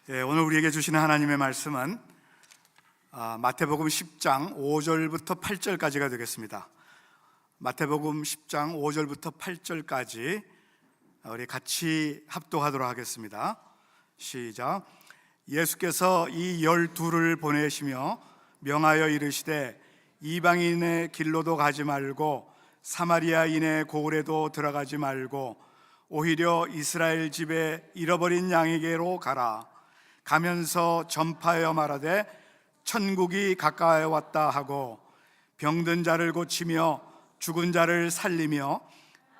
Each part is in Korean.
오늘 우리에게 주시는 하나님의 말씀은 마태복음 10장 5절부터 8절까지가 되겠습니다. 마태복음 10장 5절부터 8절까지 우리 같이 합독하도록 하겠습니다. 시작. 예수께서 이 12를 보내시며 명하여 이르시되 이방인의 길로도 가지 말고 사마리아인의 고을에도 들어가지 말고 오히려 이스라엘 집에 잃어버린 양에게로 가라. 가면서 전파하여 말하되 천국이 가까이 왔다 하고 병든 자를 고치며 죽은 자를 살리며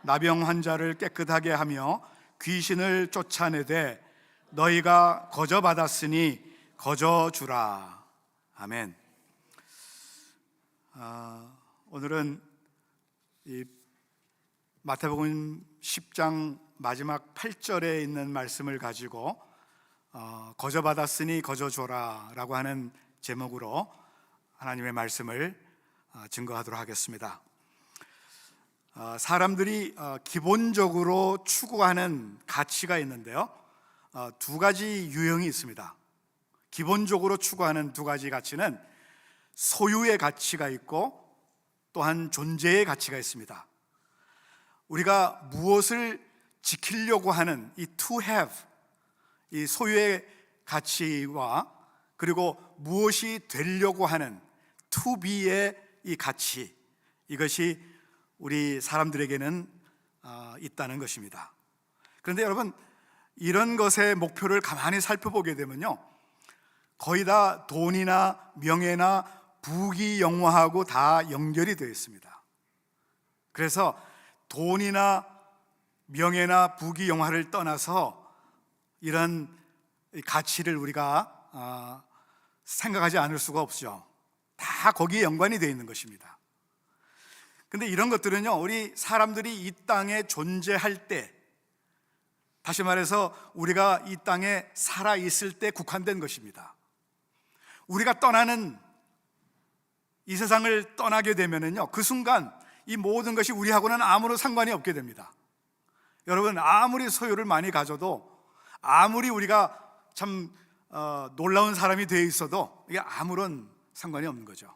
나병 환자를 깨끗하게 하며 귀신을 쫓아내되 너희가 거저 받았으니 거저 주라. 아멘. 오늘은 이 마태복음 10장 마지막 8절에 있는 말씀을 가지고 거저 받았으니 거저 줘라 라고 하는 제목으로 하나님의 말씀을 증거하도록 하겠습니다. 사람들이 기본적으로 추구하는 가치가 있는데요, 두 가지 유형이 있습니다. 기본적으로 추구하는 두 가지 가치는 소유의 가치가 있고 또한 존재의 가치가 있습니다. 우리가 무엇을 지키려고 하는 이 to have, 이 소유의 가치와 그리고 무엇이 되려고 하는 to be의 이 가치, 이것이 우리 사람들에게는 있다는 것입니다. 그런데 여러분, 이런 것의 목표를 가만히 살펴보게 되면요, 거의 다 돈이나 명예나 부귀영화하고 다 연결이 되어 있습니다. 그래서 돈이나 명예나 부귀영화를 떠나서 이런 가치를 우리가 생각하지 않을 수가 없죠. 다 거기에 연관이 되어 있는 것입니다. 근데 이런 것들은요, 우리 사람들이 이 땅에 존재할 때, 다시 말해서 우리가 이 땅에 살아있을 때 국한된 것입니다. 우리가 떠나는, 이 세상을 떠나게 되면은요, 그 순간 이 모든 것이 우리하고는 아무런 상관이 없게 됩니다. 여러분, 아무리 소유를 많이 가져도, 아무리 우리가 참 놀라운 사람이 되어 있어도 이게 아무런 상관이 없는 거죠.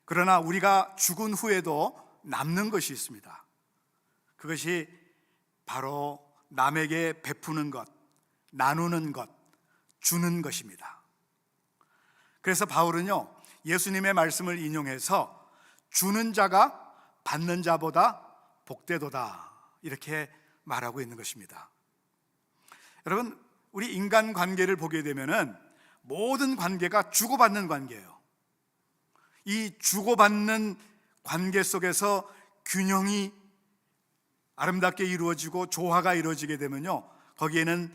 그러나 우리가 죽은 후에도 남는 것이 있습니다. 그것이 바로 남에게 베푸는 것, 나누는 것, 주는 것입니다. 그래서 바울은요, 예수님의 말씀을 인용해서 주는 자가 받는 자보다 복되도다, 이렇게 말하고 있는 것입니다. 여러분, 우리 인간 관계를 보게 되면은 모든 관계가 주고받는 관계예요. 이 주고받는 관계 속에서 균형이 아름답게 이루어지고 조화가 이루어지게 되면요, 거기에는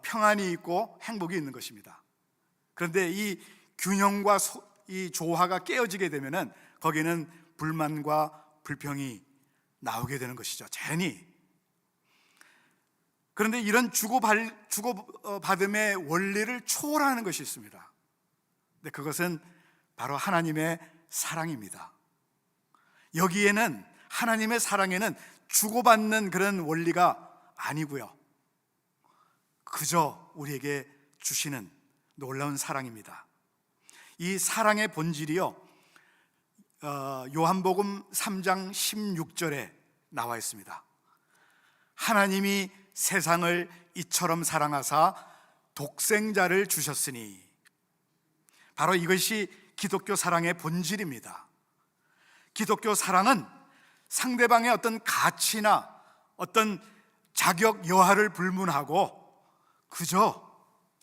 평안이 있고 행복이 있는 것입니다. 그런데 이 균형과 이 조화가 깨어지게 되면은 거기에는 불만과 불평이 나오게 되는 것이죠, 자연히. 그런데 이런 주고받음의 원리를 초월하는 것이 있습니다. 근데 그것은 바로 하나님의 사랑입니다. 여기에는, 하나님의 사랑에는 주고받는 그런 원리가 아니고요, 그저 우리에게 주시는 놀라운 사랑입니다. 이 사랑의 본질이요, 요한복음 3장 16절에 나와 있습니다. 하나님이 세상을 이처럼 사랑하사 독생자를 주셨으니, 바로 이것이 기독교 사랑의 본질입니다. 기독교 사랑은 상대방의 어떤 가치나 어떤 자격 여하를 불문하고 그저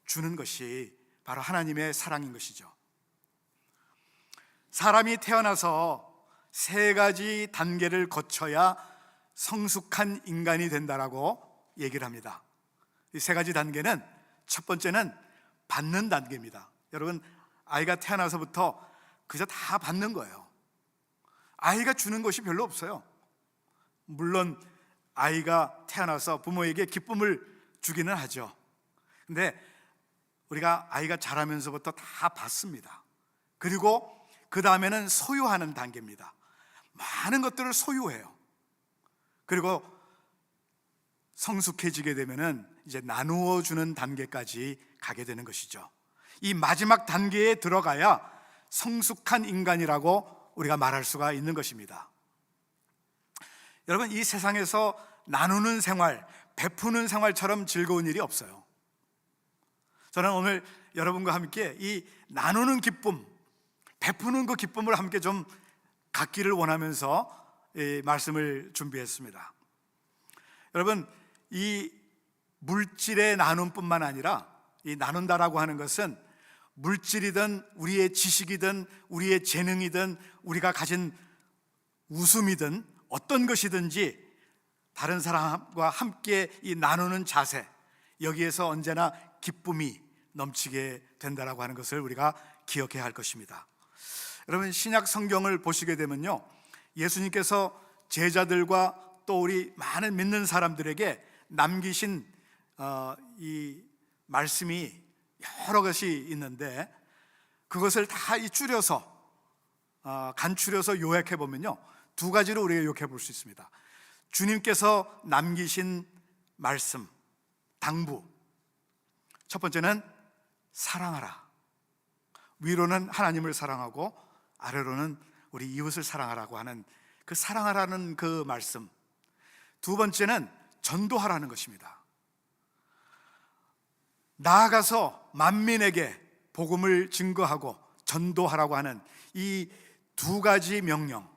주는 것이 바로 하나님의 사랑인 것이죠. 사람이 태어나서 세 가지 단계를 거쳐야 성숙한 인간이 된다라고 얘기를 합니다. 이 세 가지 단계는, 첫 번째는 받는 단계입니다. 여러분, 아이가 태어나서부터 그저 다 받는 거예요. 아이가 주는 것이 별로 없어요. 물론 아이가 태어나서 부모에게 기쁨을 주기는 하죠. 근데 우리가 아이가 자라면서부터 다 받습니다. 그리고 그 다음에는 소유하는 단계입니다. 많은 것들을 소유해요. 그리고 성숙해지게 되면은 이제 나누어 주는 단계까지 가게 되는 것이죠. 이 마지막 단계에 들어가야 성숙한 인간이라고 우리가 말할 수가 있는 것입니다. 여러분, 이 세상에서 나누는 생활, 베푸는 생활처럼 즐거운 일이 없어요. 저는 오늘 여러분과 함께 이 나누는 기쁨, 베푸는 그 기쁨을 함께 좀 갖기를 원하면서 이 말씀을 준비했습니다. 여러분, 이 물질의 나눔뿐만 아니라 이 나눈다라고 하는 것은 물질이든 우리의 지식이든 우리의 재능이든 우리가 가진 웃음이든 어떤 것이든지 다른 사람과 함께 이 나누는 자세, 여기에서 언제나 기쁨이 넘치게 된다라고 하는 것을 우리가 기억해야 할 것입니다. 여러분, 신약 성경을 보시게 되면요, 예수님께서 제자들과 또 우리 많은 믿는 사람들에게 남기신 이 말씀이 여러 것이 있는데 그것을 다 줄여서 간추려서 요약해 보면요, 두 가지로 우리가 요약해 볼 수 있습니다. 주님께서 남기신 말씀, 당부. 첫 번째는 사랑하라. 위로는 하나님을 사랑하고 아래로는 우리 이웃을 사랑하라고 하는 그 사랑하라는 그 말씀. 두 번째는 전도하라는 것입니다. 나아가서 만민에게 복음을 증거하고 전도하라고 하는 이 두 가지 명령.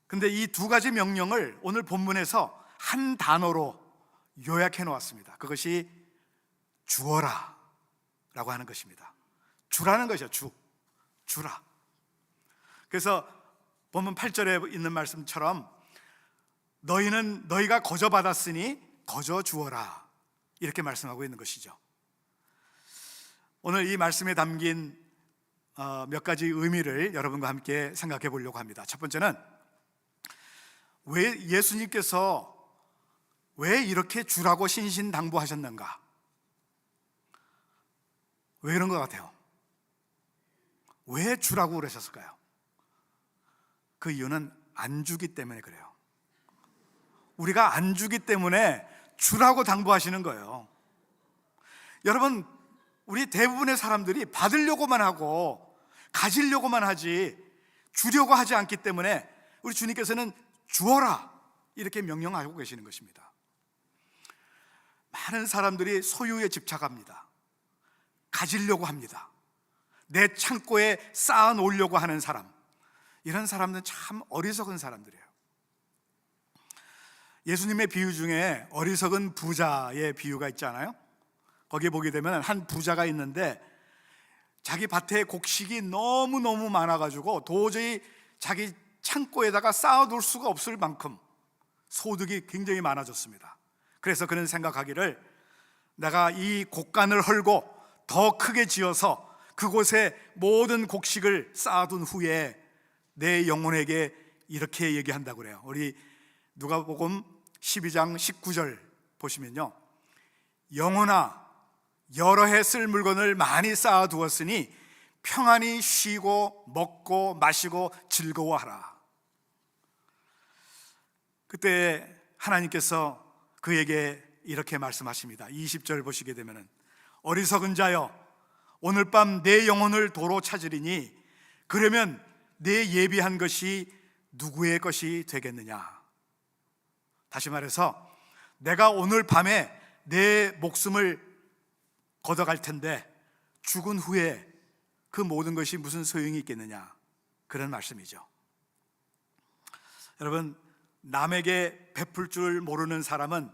근데 이 두 가지 명령을 오늘 본문에서 한 단어로 요약해 놓았습니다. 그것이 주어라 라고 하는 것입니다. 주라는 것이죠. 주라. 그래서 본문 8절에 있는 말씀처럼 너희가 거저 받았으니 거저 주어라, 이렇게 말씀하고 있는 것이죠. 오늘 이 말씀에 담긴 몇 가지 의미를 여러분과 함께 생각해 보려고 합니다. 첫 번째는 왜 예수님께서 왜 이렇게 주라고 신신당부하셨는가? 왜 이런 것 같아요? 왜 주라고 그러셨을까요? 그 이유는 안 주기 때문에 그래요. 우리가 안 주기 때문에 주라고 당부하시는 거예요. 여러분, 우리 대부분의 사람들이 받으려고만 하고 가지려고만 하지 주려고 하지 않기 때문에 우리 주님께서는 주어라 이렇게 명령하고 계시는 것입니다. 많은 사람들이 소유에 집착합니다. 가지려고 합니다. 내 창고에 쌓아 놓으려고 하는 사람, 이런 사람들은 참 어리석은 사람들이에요. 예수님의 비유 중에 어리석은 부자의 비유가 있잖아요. 거기에 보게 되면 한 부자가 있는데 자기 밭에 곡식이 너무너무 많아가지고 도저히 자기 창고에다가 쌓아둘 수가 없을 만큼 소득이 굉장히 많아졌습니다. 그래서 그는 생각하기를 내가 이 곡간을 헐고 더 크게 지어서 그곳에 모든 곡식을 쌓아둔 후에 내 영혼에게 이렇게 얘기한다고 그래요. 우리 누가복음 12장 19절 보시면요, 영혼아, 여러 해 쓸 물건을 많이 쌓아두었으니 평안히 쉬고 먹고 마시고 즐거워하라. 그때 하나님께서 그에게 이렇게 말씀하십니다. 20절 보시게 되면 어리석은 자여, 오늘 밤 내 영혼을 도로 찾으리니 그러면 내 예비한 것이 누구의 것이 되겠느냐. 다시 말해서 내가 오늘 밤에 내 목숨을 걷어갈 텐데 죽은 후에 그 모든 것이 무슨 소용이 있겠느냐, 그런 말씀이죠. 여러분, 남에게 베풀 줄 모르는 사람은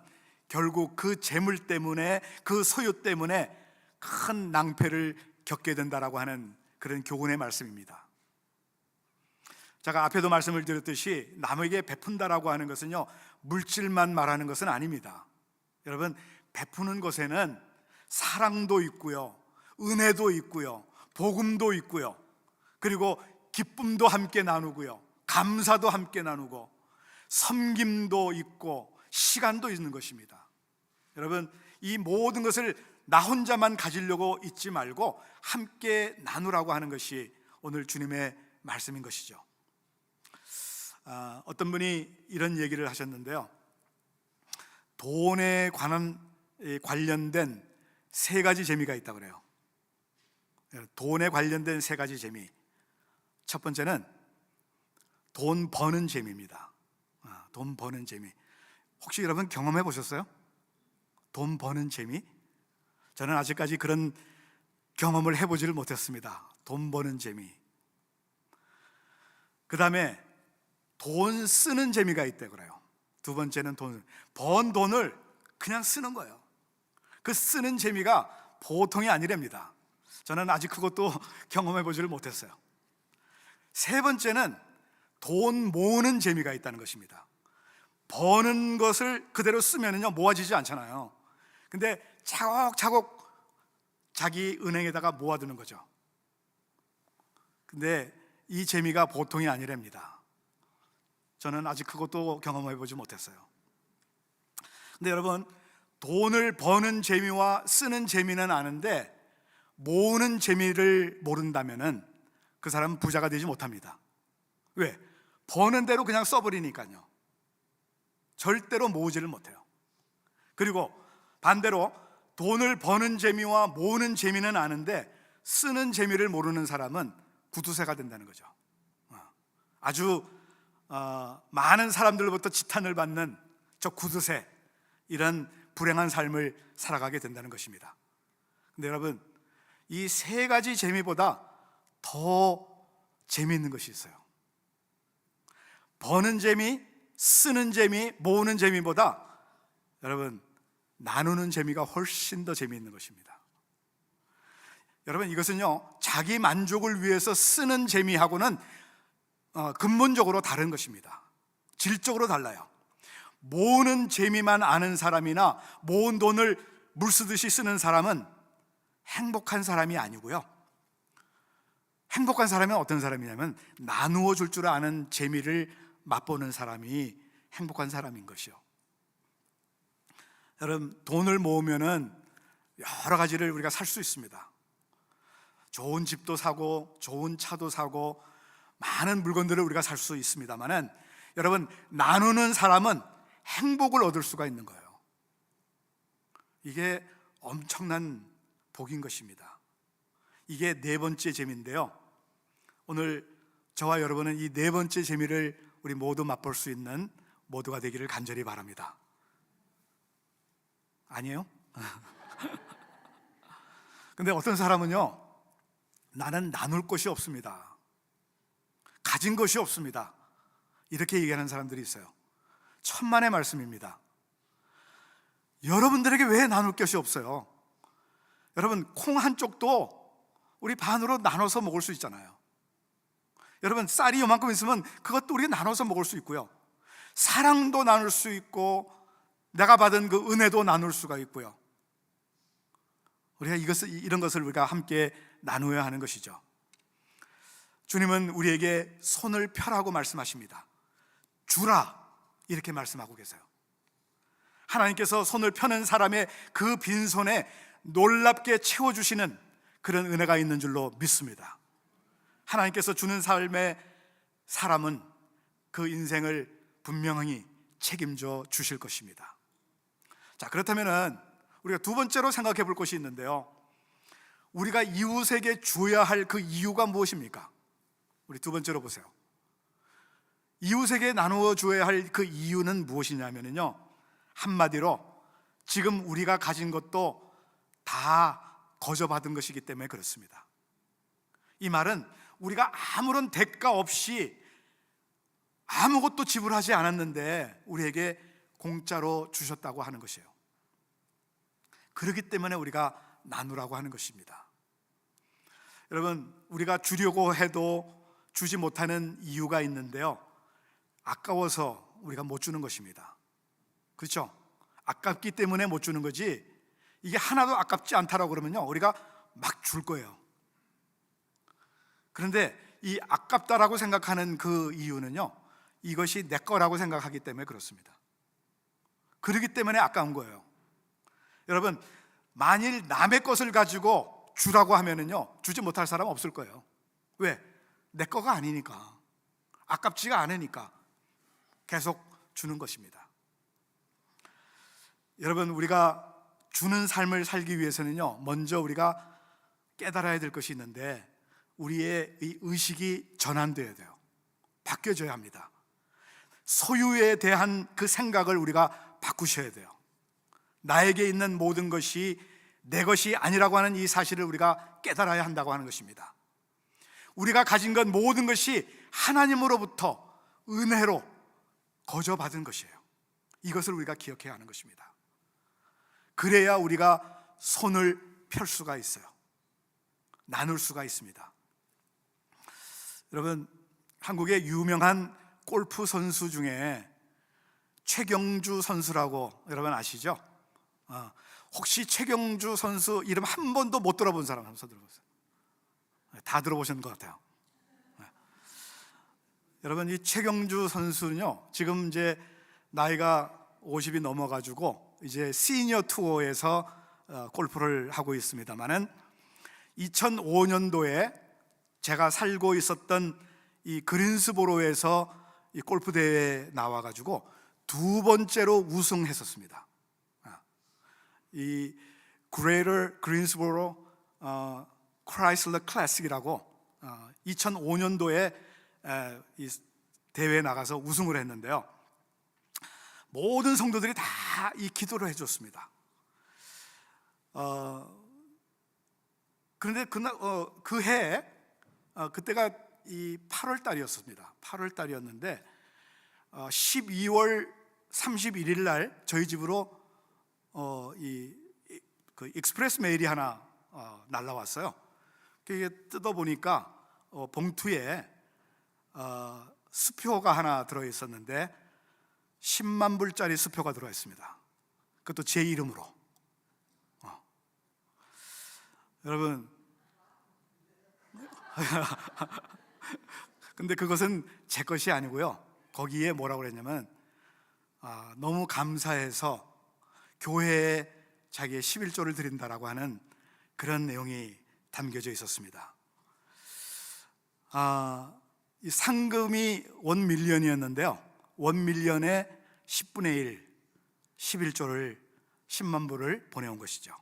결국 그 재물 때문에, 그 소유 때문에 큰 낭패를 겪게 된다라고 하는 그런 교훈의 말씀입니다. 제가 앞에도 말씀을 드렸듯이 남에게 베푼다라고 하는 것은요, 물질만 말하는 것은 아닙니다. 여러분, 베푸는 것에는 사랑도 있고요, 은혜도 있고요, 복음도 있고요, 그리고 기쁨도 함께 나누고요, 감사도 함께 나누고 섬김도 있고 시간도 있는 것입니다. 여러분, 이 모든 것을 나 혼자만 가지려고 잊지 말고 함께 나누라고 하는 것이 오늘 주님의 말씀인 것이죠. 어떤 분이 이런 얘기를 하셨는데요, 돈에 관련된 세 가지 재미가 있다고 그래요. 돈에 관련된 세 가지 재미. 첫 번째는 돈 버는 재미입니다. 돈 버는 재미. 혹시 여러분 경험해 보셨어요? 돈 버는 재미? 저는 아직까지 그런 경험을 해보지를 못했습니다. 돈 버는 재미. 그 다음에 돈 쓰는 재미가 있다고 그래요. 두 번째는 번 돈을 그냥 쓰는 거예요. 그 쓰는 재미가 보통이 아니랍니다. 저는 아직 그것도 경험해 보지를 못했어요. 세 번째는 돈 모으는 재미가 있다는 것입니다. 버는 것을 그대로 쓰면은요 모아지지 않잖아요. 근데 차곡차곡 자기 은행에다가 모아두는 거죠. 근데 이 재미가 보통이 아니랍니다. 저는 아직 그것도 경험해 보지 못했어요. 근데 여러분, 돈을 버는 재미와 쓰는 재미는 아는데 모으는 재미를 모른다면은 그 사람은 부자가 되지 못합니다. 왜? 버는 대로 그냥 써버리니까요. 절대로 모으지를 못해요. 그리고 반대로 돈을 버는 재미와 모으는 재미는 아는데 쓰는 재미를 모르는 사람은 구두쇠가 된다는 거죠. 아주 많은 사람들로부터 지탄을 받는 저 구두쇠, 이런 불행한 삶을 살아가게 된다는 것입니다. 근데 여러분, 이 세 가지 재미보다 더 재미있는 것이 있어요. 버는 재미, 쓰는 재미, 모으는 재미보다 여러분, 나누는 재미가 훨씬 더 재미있는 것입니다. 여러분, 이것은요 자기 만족을 위해서 쓰는 재미하고는 근본적으로 다른 것입니다. 질적으로 달라요. 모으는 재미만 아는 사람이나 모은 돈을 물쓰듯이 쓰는 사람은 행복한 사람이 아니고요, 행복한 사람은 어떤 사람이냐면 나누어 줄 줄 아는 재미를 맛보는 사람이 행복한 사람인 것이요. 여러분, 돈을 모으면은 여러 가지를 우리가 살 수 있습니다. 좋은 집도 사고 좋은 차도 사고 많은 물건들을 우리가 살 수 있습니다만은 여러분, 나누는 사람은 행복을 얻을 수가 있는 거예요. 이게 엄청난 복인 것입니다. 이게 네 번째 재미인데요, 오늘 저와 여러분은 이 네 번째 재미를 우리 모두 맛볼 수 있는 모두가 되기를 간절히 바랍니다. 아니에요? 근데 어떤 사람은요, 나는 나눌 것이 없습니다, 가진 것이 없습니다, 이렇게 얘기하는 사람들이 있어요. 천만의 말씀입니다. 여러분들에게 왜 나눌 것이 없어요? 여러분, 콩 한 쪽도 우리 반으로 나눠서 먹을 수 있잖아요. 여러분, 쌀이 요만큼 있으면 그것도 우리가 나눠서 먹을 수 있고요, 사랑도 나눌 수 있고 내가 받은 그 은혜도 나눌 수가 있고요. 우리가 이런 것을 우리가 함께 나누어야 하는 것이죠. 주님은 우리에게 손을 펴라고 말씀하십니다. 주라, 이렇게 말씀하고 계세요. 하나님께서 손을 펴는 사람의 그 빈손에 놀랍게 채워주시는 그런 은혜가 있는 줄로 믿습니다. 하나님께서 주는 삶의 사람은 그 인생을 분명히 책임져 주실 것입니다. 자, 그렇다면은 우리가 두 번째로 생각해 볼 것이 있는데요, 우리가 이웃에게 줘야 할 그 이유가 무엇입니까? 우리 두 번째로 보세요. 이웃에게 나누어 줘야 할 그 이유는 무엇이냐면요, 한마디로 지금 우리가 가진 것도 다 거저받은 것이기 때문에 그렇습니다. 이 말은 우리가 아무런 대가 없이 아무것도 지불하지 않았는데 우리에게 공짜로 주셨다고 하는 것이에요. 그렇기 때문에 우리가 나누라고 하는 것입니다. 여러분, 우리가 주려고 해도 주지 못하는 이유가 있는데요, 아까워서 우리가 못 주는 것입니다. 그렇죠? 아깝기 때문에 못 주는 거지, 이게 하나도 아깝지 않다라고 그러면요 우리가 막 줄 거예요. 그런데 이 아깝다라고 생각하는 그 이유는요, 이것이 내 거라고 생각하기 때문에 그렇습니다. 그렇기 때문에 아까운 거예요. 여러분, 만일 남의 것을 가지고 주라고 하면은요 주지 못할 사람 없을 거예요. 왜? 내 거가 아니니까, 아깝지가 않으니까 계속 주는 것입니다. 여러분, 우리가 주는 삶을 살기 위해서는요, 먼저 우리가 깨달아야 될 것이 있는데, 우리의 이 의식이 전환되어야 돼요. 바뀌어져야 합니다. 소유에 대한 그 생각을 우리가 바꾸셔야 돼요. 나에게 있는 모든 것이 내 것이 아니라고 하는 이 사실을 우리가 깨달아야 한다고 하는 것입니다. 우리가 가진 것 모든 것이 하나님으로부터 은혜로 거저받은 것이에요. 이것을 우리가 기억해야 하는 것입니다. 그래야 우리가 손을 펼 수가 있어요. 나눌 수가 있습니다. 여러분, 한국의 유명한 골프 선수 중에 최경주 선수라고 여러분 아시죠? 혹시 최경주 선수 이름 한 번도 못 들어본 사람 한번 손 들어보세요. 다 들어보신 것 같아요. 여러분, 이 최경주 선수는요, 지금 이제 나이가 50이 넘어가지고 이제 시니어 투어에서 골프를 하고 있습니다만은 2005년도에 제가 살고 있었던 이 그린스보로에서 이 골프 대회에 나와가지고 두 번째로 우승했었습니다. 이 Greater Greensboro Chrysler Classic이라고 2005년도에 이 대회에 나가서 우승을 했는데요, 모든 성도들이 다 이 기도를 해줬습니다. 그런데 그 해에 그때가 이 8월 달이었습니다. 8월 달이었는데 12월 31일 날 저희 집으로 그 익스프레스 메일이 하나 날라왔어요. 이게 뜯어보니까 봉투에 수표가 하나 들어있었는데 10만 불짜리 수표가 들어있습니다. 그것도 제 이름으로. 여러분, 근데 그것은 제 것이 아니고요, 거기에 뭐라고 그랬냐면 너무 감사해서 교회에 자기의 11조를 드린다라고 하는 그런 내용이 담겨져 있었습니다. 이 상금이 1밀리언이었는데요, 1밀리언의 10분의 1, 11조를 10만 불을 보내온 것이죠.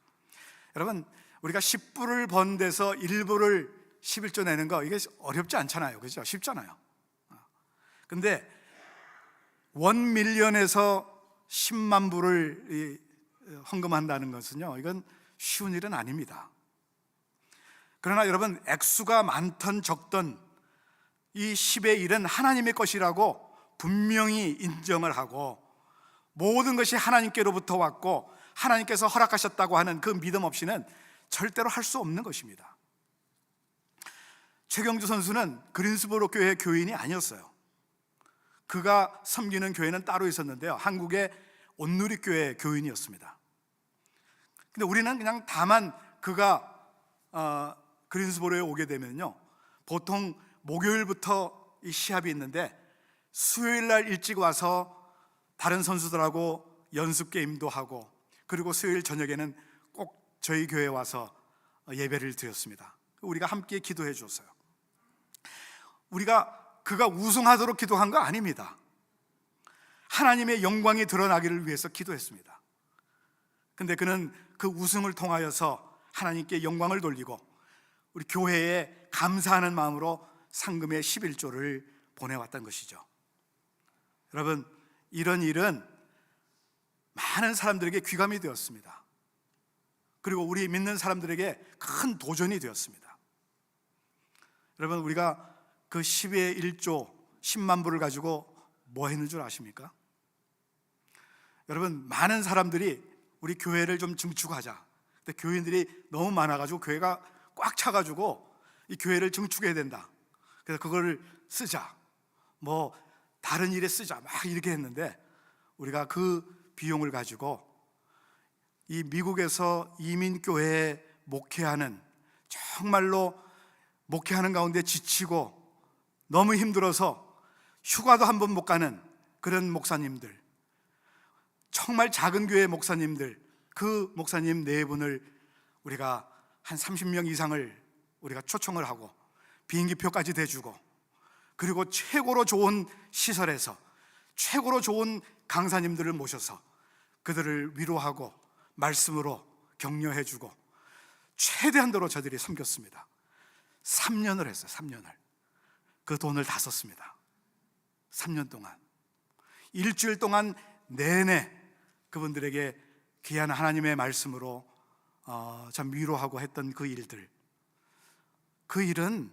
여러분, 우리가 10불을 번 데서 1불을 11조 내는 거, 이게 어렵지 않잖아요. 그죠? 쉽잖아요. 근데 1밀리언에서 10만 불을 헌금한다는 것은요, 이건 쉬운 일은 아닙니다. 그러나 여러분, 액수가 많던 적던 이 10의 1은 하나님의 것이라고 분명히 인정을 하고, 모든 것이 하나님께로부터 왔고 하나님께서 허락하셨다고 하는 그 믿음 없이는 절대로 할 수 없는 것입니다. 최경주 선수는 그린스보로 교회 교인이 아니었어요. 그가 섬기는 교회는 따로 있었는데요, 한국의 온누리교회 교인이었습니다. 근데 우리는 그냥 다만 그가 그린스보로에 오게 되면요, 보통 목요일부터 이 시합이 있는데 수요일 날 일찍 와서 다른 선수들하고 연습 게임도 하고, 그리고 수요일 저녁에는 꼭 저희 교회에 와서 예배를 드렸습니다. 우리가 함께 기도해 줬어요. 그가 우승하도록 기도한 거 아닙니다. 하나님의 영광이 드러나기를 위해서 기도했습니다. 근데 그는 그 우승을 통하여서 하나님께 영광을 돌리고 우리 교회에 감사하는 마음으로 상금의 11조를 보내왔던 것이죠. 여러분, 이런 일은 많은 사람들에게 귀감이 되었습니다. 그리고 우리 믿는 사람들에게 큰 도전이 되었습니다. 여러분, 우리가 그 10의 1조 10만 불을 가지고 뭐 했는 줄 아십니까? 여러분, 많은 사람들이 우리 교회를 좀 증축하자. 근데 교인들이 너무 많아가지고 교회가 꽉 차가지고 이 교회를 증축해야 된다. 그래서 그거를 쓰자, 뭐 다른 일에 쓰자, 막 이렇게 했는데, 우리가 그 비용을 가지고 이 미국에서 이민교회에 목회하는, 정말로 목회하는 가운데 지치고 너무 힘들어서 휴가도 한 번 못 가는 그런 목사님들, 정말 작은 교회 목사님들, 그 목사님 4분을 우리가 한 30명 이상을 우리가 초청을 하고 비행기표까지 대주고, 그리고 최고로 좋은 시설에서 최고로 좋은 강사님들을 모셔서 그들을 위로하고 말씀으로 격려해주고 최대한도로 저들이 섬겼습니다. 3년을 했어요. 3년을. 그 돈을 다 썼습니다. 3년 동안 일주일 동안 내내 그분들에게 귀한 하나님의 말씀으로 참 위로하고 했던 그 일들, 그 일은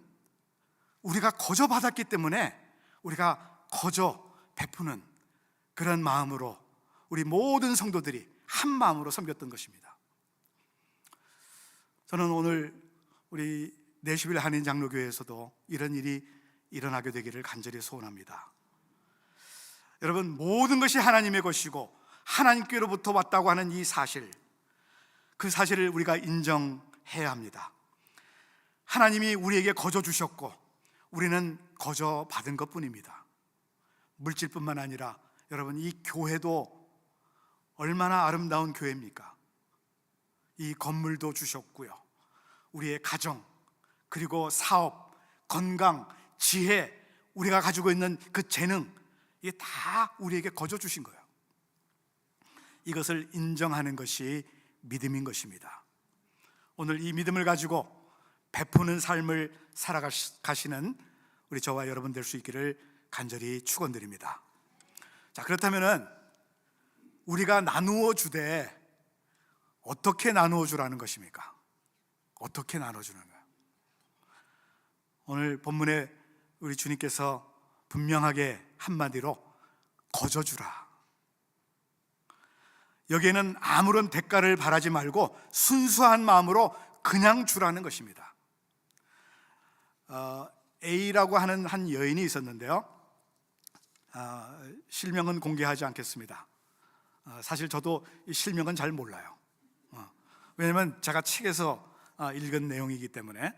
우리가 거저 받았기 때문에 우리가 거저 베푸는 그런 마음으로 우리 모든 성도들이 한 마음으로 섬겼던 것입니다. 저는 오늘 우리 내시빌 한인 장로교회에서도 이런 일이 일어나게 되기를 간절히 소원합니다. 여러분, 모든 것이 하나님의 것이고 하나님께로부터 왔다고 하는 이 사실, 그 사실을 우리가 인정해야 합니다. 하나님이 우리에게 거저 주셨고 우리는 거저 받은 것뿐입니다. 물질뿐만 아니라 여러분, 이 교회도 얼마나 아름다운 교회입니까? 이 건물도 주셨고요, 우리의 가정, 그리고 사업, 건강, 지혜, 우리가 가지고 있는 그 재능, 이게 다 우리에게 거저 주신 거예요. 이것을 인정하는 것이 믿음인 것입니다. 오늘 이 믿음을 가지고 베푸는 삶을 살아가시는 우리 저와 여러분 될 수 있기를 간절히 축원드립니다. 자, 그렇다면은 우리가 나누어 주되 어떻게 나누어 주라는 것입니까? 어떻게 나눠주는 거예요? 오늘 본문에 우리 주님께서 분명하게 한마디로 거저 주라. 여기에는 아무런 대가를 바라지 말고 순수한 마음으로 그냥 주라는 것입니다. A라고 하는 한 여인이 있었는데요, 실명은 공개하지 않겠습니다. 사실 저도 이 실명은 잘 몰라요. 왜냐하면 제가 책에서 읽은 내용이기 때문에.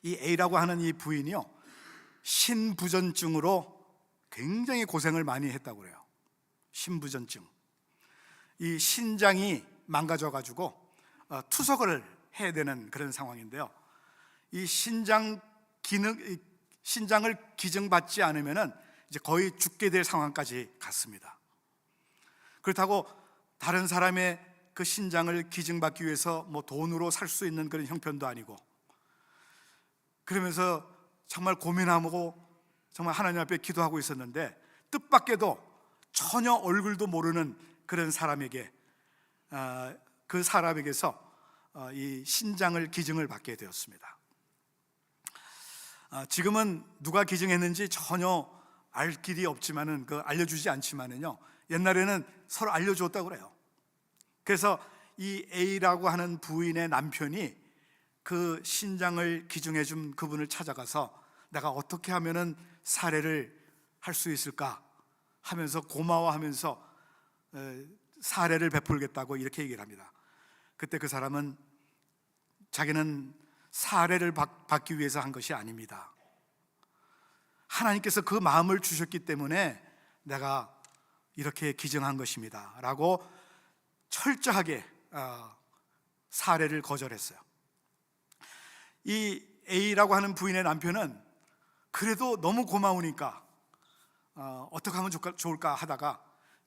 이 A라고 하는 이 부인이요, 신부전증으로 굉장히 고생을 많이 했다고 그래요. 신부전증, 이 신장이 망가져가지고 투석을 해야 되는 그런 상황인데요, 이 신장을 기증받지 않으면은 이제 거의 죽게 될 상황까지 갔습니다. 그렇다고 다른 사람의 그 신장을 기증받기 위해서 뭐 돈으로 살 수 있는 그런 형편도 아니고, 그러면서 정말 고민하고 정말 하나님 앞에 기도하고 있었는데, 뜻밖에도 전혀 얼굴도 모르는 그런 사람에게, 그 사람에게서 이 신장을 기증을 받게 되었습니다. 지금은 누가 기증했는지 전혀 알 길이 없지만은, 알려주지 않지만은요, 옛날에는 서로 알려줬다고 그래요. 그래서 이 A라고 하는 부인의 남편이 그 신장을 기증해 준 그분을 찾아가서 내가 어떻게 하면은 사례를 할 수 있을까 하면서 고마워하면서 사례를 베풀겠다고 이렇게 얘기를 합니다. 그때 그 사람은 자기는 사례를 받기 위해서 한 것이 아닙니다. 하나님께서 그 마음을 주셨기 때문에 내가 이렇게 기증한 것입니다 라고 철저하게 사례를 거절했어요. 이 A라고 하는 부인의 남편은 그래도 너무 고마우니까 어떻게 하면 좋을까 하다가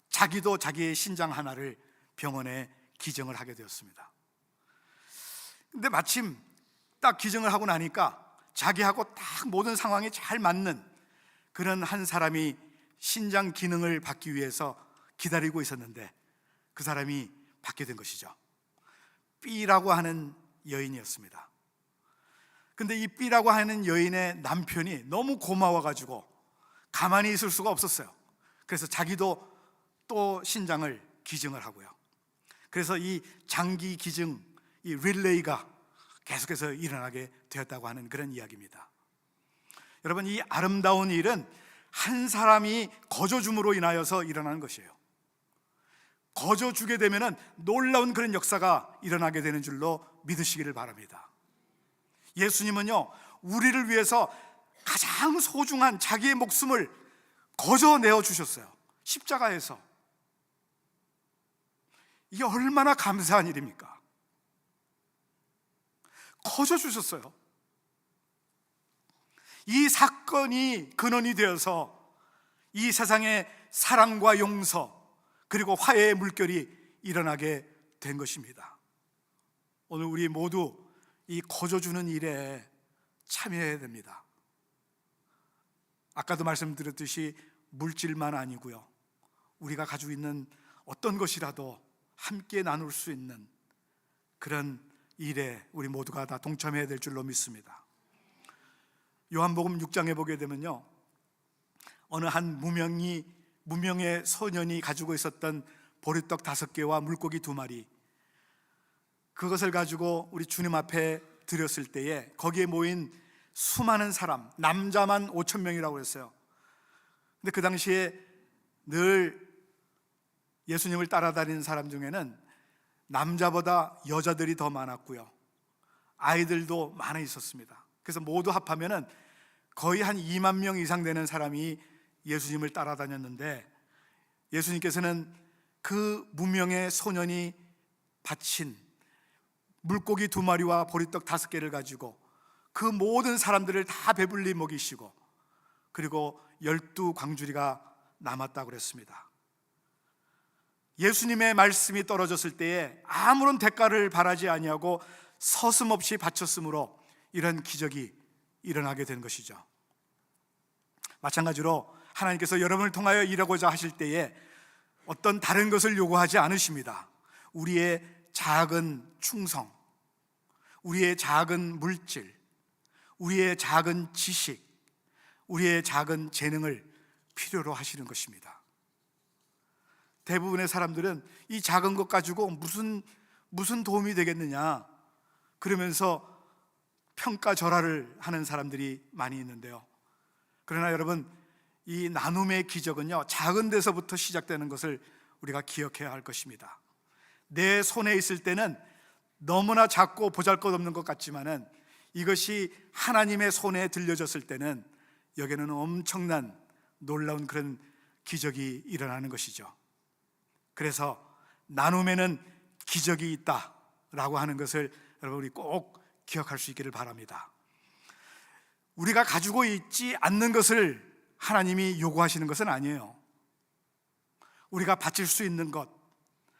자기도 자기의 신장 하나를 병원에 기증을 하게 되었습니다. 근데 마침 딱 기증을 하고 나니까 자기하고 딱 모든 상황이 잘 맞는 그런 한 사람이 신장 기능을 받기 위해서 기다리고 있었는데, 그 사람이 받게 된 것이죠. B라고 하는 여인이었습니다. 근데 이 B라고 하는 여인의 남편이 너무 고마워가지고 가만히 있을 수가 없었어요. 그래서 자기도 또 신장을 기증을 하고요. 그래서 이 장기 기증, 이 릴레이가 계속해서 일어나게 되었다고 하는 그런 이야기입니다. 여러분, 이 아름다운 일은 한 사람이 거저줌으로 인하여서 일어나는 것이에요. 거저주게 되면 놀라운 그런 역사가 일어나게 되는 줄로 믿으시기를 바랍니다. 예수님은요, 우리를 위해서 가장 소중한 자기의 목숨을 거저 내어주셨어요. 십자가에서. 이게 얼마나 감사한 일입니까? 거저 주셨어요. 이 사건이 근원이 되어서 이 세상의 사랑과 용서, 그리고 화해의 물결이 일어나게 된 것입니다. 오늘 우리 모두 이 거저주는 일에 참여해야 됩니다. 아까도 말씀드렸듯이 물질만 아니고요, 우리가 가지고 있는 어떤 것이라도 함께 나눌 수 있는 그런 일에 우리 모두가 다 동참해야 될 줄로 믿습니다. 요한복음 6장에 보게 되면요, 어느 한 무명의 소년이 가지고 있었던 보리떡 5개와 물고기 2마리, 그것을 가지고 우리 주님 앞에 드렸을 때에 거기에 모인 수많은 사람, 남자만 5,000명이라고 했어요. 근데 그 당시에 늘 예수님을 따라다니는 사람 중에는 남자보다 여자들이 더 많았고요, 아이들도 많아 있었습니다. 그래서 모두 합하면은 거의 한 2만 명 이상 되는 사람이 예수님을 따라다녔는데, 예수님께서는 그 무명의 소년이 바친 물고기 2마리와 보리떡 5개를 가지고 그 모든 사람들을 다 배불리 먹이시고, 그리고 12광주리가 남았다고 그랬습니다. 예수님의 말씀이 떨어졌을 때에 아무런 대가를 바라지 아니하고 서슴없이 바쳤으므로 이런 기적이 일어나게 된 것이죠. 마찬가지로 하나님께서 여러분을 통하여 일하고자 하실 때에 어떤 다른 것을 요구하지 않으십니다. 우리의 작은 충성, 우리의 작은 물질, 우리의 작은 지식, 우리의 작은 재능을 필요로 하시는 것입니다. 대부분의 사람들은 이 작은 것 가지고 무슨 도움이 되겠느냐 그러면서 평가절하를 하는 사람들이 많이 있는데요, 그러나 여러분, 이 나눔의 기적은요, 작은 데서부터 시작되는 것을 우리가 기억해야 할 것입니다. 내 손에 있을 때는 너무나 작고 보잘것없는 것 같지만은 이것이 하나님의 손에 들려졌을 때는 여기에는 엄청난 놀라운 그런 기적이 일어나는 것이죠. 그래서 나눔에는 기적이 있다라고 하는 것을 여러분, 우리 꼭 기억할 수 있기를 바랍니다. 우리가 가지고 있지 않는 것을 하나님이 요구하시는 것은 아니에요. 우리가 바칠 수 있는 것,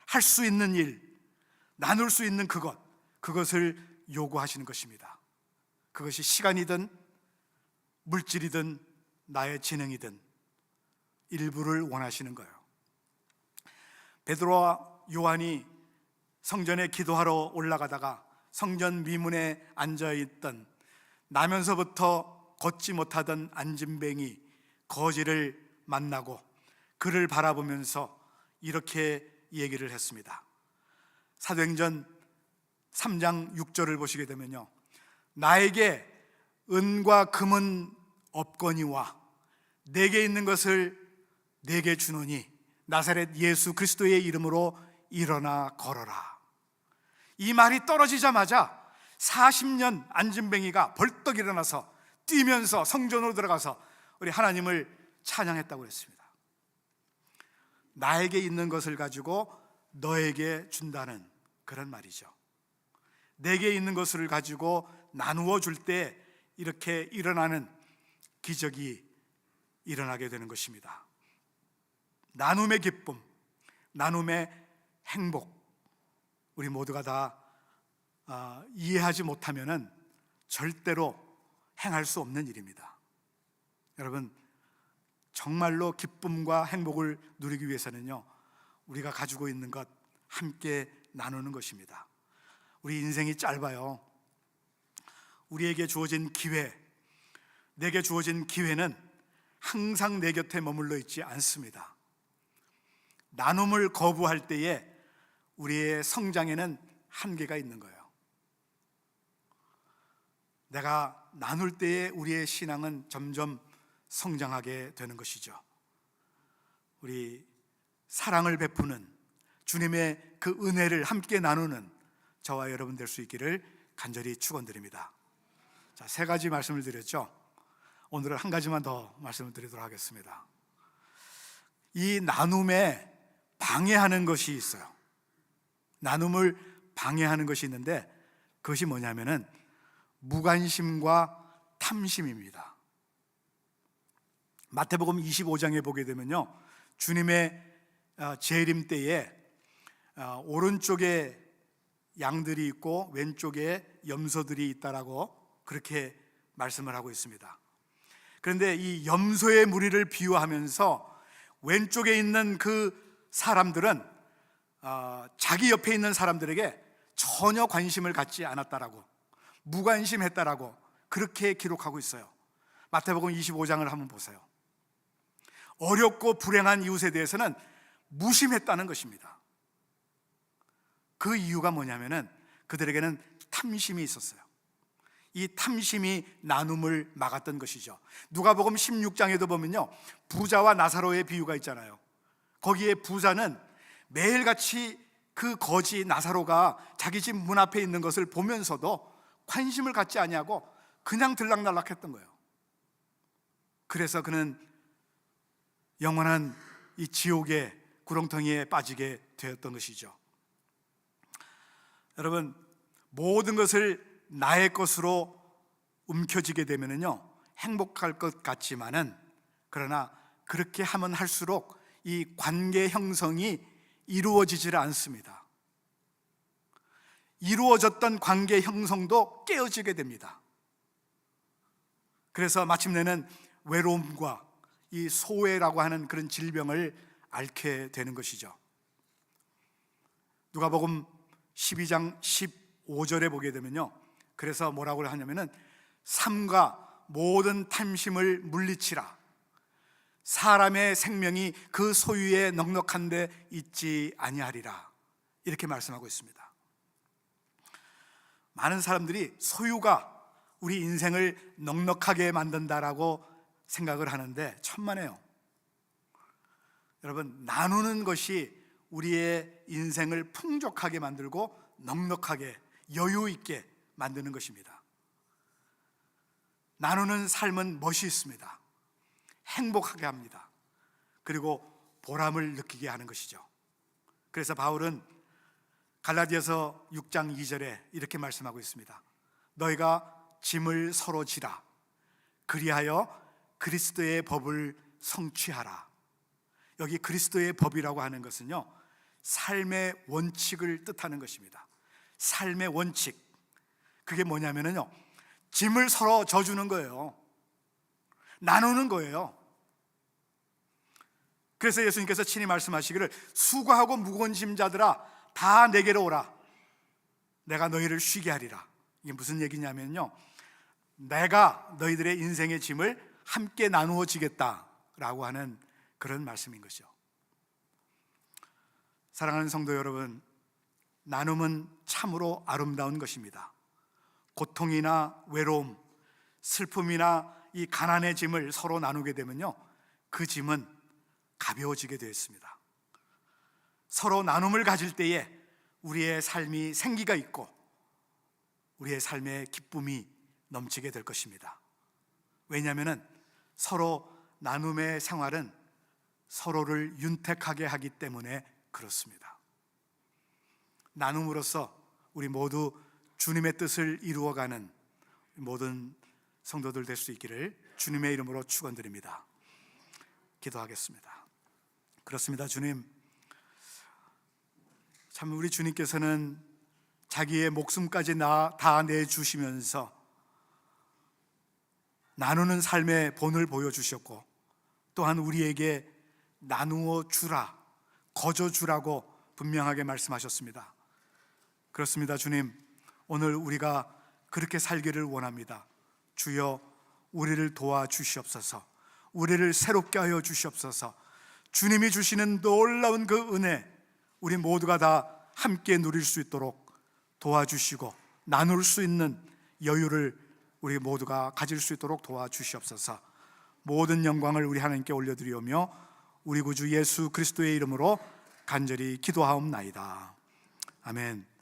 할 수 있는 일, 나눌 수 있는 그것을 요구하시는 것입니다. 그것이 시간이든 물질이든 나의 재능이든 일부를 원하시는 거예요. 베드로와 요한이 성전에 기도하러 올라가다가 성전 미문에 앉아있던 나면서부터 걷지 못하던 안진뱅이 거지를 만나고 그를 바라보면서 이렇게 얘기를 했습니다. 사도행전 3장 6절을 보시게 되면요, 나에게 은과 금은 없거니와 내게 있는 것을 내게 주노니 나사렛 예수 그리스도의 이름으로 일어나 걸어라. 이 말이 떨어지자마자 40년 안진뱅이가 벌떡 일어나서 뛰면서 성전으로 들어가서 우리 하나님을 찬양했다고 했습니다. 나에게 있는 것을 가지고 너에게 준다는 그런 말이죠. 내게 있는 것을 가지고 나누어 줄 때 이렇게 일어나는 기적이 일어나게 되는 것입니다. 나눔의 기쁨, 나눔의 행복, 우리 모두가 다 이해하지 못하면은 절대로 행할 수 없는 일입니다. 여러분, 정말로 기쁨과 행복을 누리기 위해서는요, 우리가 가지고 있는 것 함께 나누는 것입니다. 우리 인생이 짧아요. 우리에게 주어진 기회, 내게 주어진 기회는 항상 내 곁에 머물러 있지 않습니다. 나눔을 거부할 때에 우리의 성장에는 한계가 있는 거예요. 내가 나눌 때에 우리의 신앙은 점점 성장하게 되는 것이죠. 우리 사랑을 베푸는 주님의 그 은혜를 함께 나누는 저와 여러분 될 수 있기를 간절히 축원드립니다. 자, 3가지 말씀을 드렸죠. 오늘은 한 가지만 더 말씀을 드리도록 하겠습니다. 이 나눔에 방해하는 것이 있어요. 나눔을 방해하는 것이 있는데 그것이 뭐냐면은 무관심과 탐심입니다. 마태복음 25장에 보게 되면요, 주님의 재림 때에 오른쪽에 양들이 있고 왼쪽에 염소들이 있다라고 그렇게 말씀을 하고 있습니다. 그런데 이 염소의 무리를 비유하면서 왼쪽에 있는 그 사람들은 자기 옆에 있는 사람들에게 전혀 관심을 갖지 않았다라고, 무관심했다라고 그렇게 기록하고 있어요. 마태복음 25장을 한번 보세요. 어렵고 불행한 이웃에 대해서는 무심했다는 것입니다. 그 이유가 뭐냐면은 그들에게는 탐심이 있었어요. 이 탐심이 나눔을 막았던 것이죠. 누가복음 16장에도 보면요, 부자와 나사로의 비유가 있잖아요. 거기에 부자는 매일같이 그 거지 나사로가 자기 집 문 앞에 있는 것을 보면서도 관심을 갖지 아니하고 그냥 들락날락했던 거예요. 그래서 그는 영원한 이 지옥의 구렁텅이에 빠지게 되었던 것이죠. 여러분, 모든 것을 나의 것으로 움켜쥐게 되면은요, 행복할 것 같지만은, 그러나 그렇게 하면 할수록 이 관계 형성이 이루어지질 않습니다. 이루어졌던 관계 형성도 깨어지게 됩니다. 그래서 마침내는 외로움과 이 소외라고 하는 그런 질병을 앓게 되는 것이죠. 누가복음 12장 15절에 보게 되면요, 그래서 뭐라고 하냐면은 삼가 모든 탐심을 물리치라. 사람의 생명이 그 소유에 넉넉한 데 있지 아니하리라. 이렇게 말씀하고 있습니다. 많은 사람들이 소유가 우리 인생을 넉넉하게 만든다라고 생각을 하는데 천만에요. 여러분, 나누는 것이 우리의 인생을 풍족하게 만들고 넉넉하게 여유 있게 만드는 것입니다. 나누는 삶은 멋이 있습니다. 행복하게 합니다. 그리고 보람을 느끼게 하는 것이죠. 그래서 바울은 갈라디아서 6장 2절에 이렇게 말씀하고 있습니다. 너희가 짐을 서로 지라. 그리하여 그리스도의 법을 성취하라. 여기 그리스도의 법이라고 하는 것은요, 삶의 원칙을 뜻하는 것입니다. 삶의 원칙. 그게 뭐냐면요, 짐을 서로 져주는 거예요. 나누는 거예요. 그래서 예수님께서 친히 말씀하시기를 수고하고 무거운 짐자들아 다 내게로 오라. 내가 너희를 쉬게 하리라. 이게 무슨 얘기냐면요, 내가 너희들의 인생의 짐을 함께 나누어 지겠다라고 하는 그런 말씀인 것이죠. 사랑하는 성도 여러분, 나눔은 참으로 아름다운 것입니다. 고통이나 외로움, 슬픔이나 이 가난의 짐을 서로 나누게 되면요, 그 짐은 가벼워지게 되어 있습니다. 서로 나눔을 가질 때에 우리의 삶이 생기가 있고 우리의 삶에 기쁨이 넘치게 될 것입니다. 왜냐하면 서로 나눔의 생활은 서로를 윤택하게 하기 때문에 그렇습니다. 나눔으로써 우리 모두 주님의 뜻을 이루어가는 모든 성도들 될 수 있기를 주님의 이름으로 축원드립니다. 기도하겠습니다. 그렇습니다. 주님, 참 우리 주님께서는 자기의 목숨까지 다 내주시면서 나누는 삶의 본을 보여주셨고, 또한 우리에게 나누어 주라, 거저 주라고 분명하게 말씀하셨습니다. 그렇습니다. 주님, 오늘 우리가 그렇게 살기를 원합니다. 주여, 우리를 도와주시옵소서. 우리를 새롭게 하여 주시옵소서. 주님이 주시는 놀라운 그 은혜, 우리 모두가 다 함께 누릴 수 있도록 도와주시고 나눌 수 있는 여유를 우리 모두가 가질 수 있도록 도와주시옵소서. 모든 영광을 우리 하나님께 올려드리오며 우리 구주 예수 그리스도의 이름으로 간절히 기도하옵나이다. 아멘.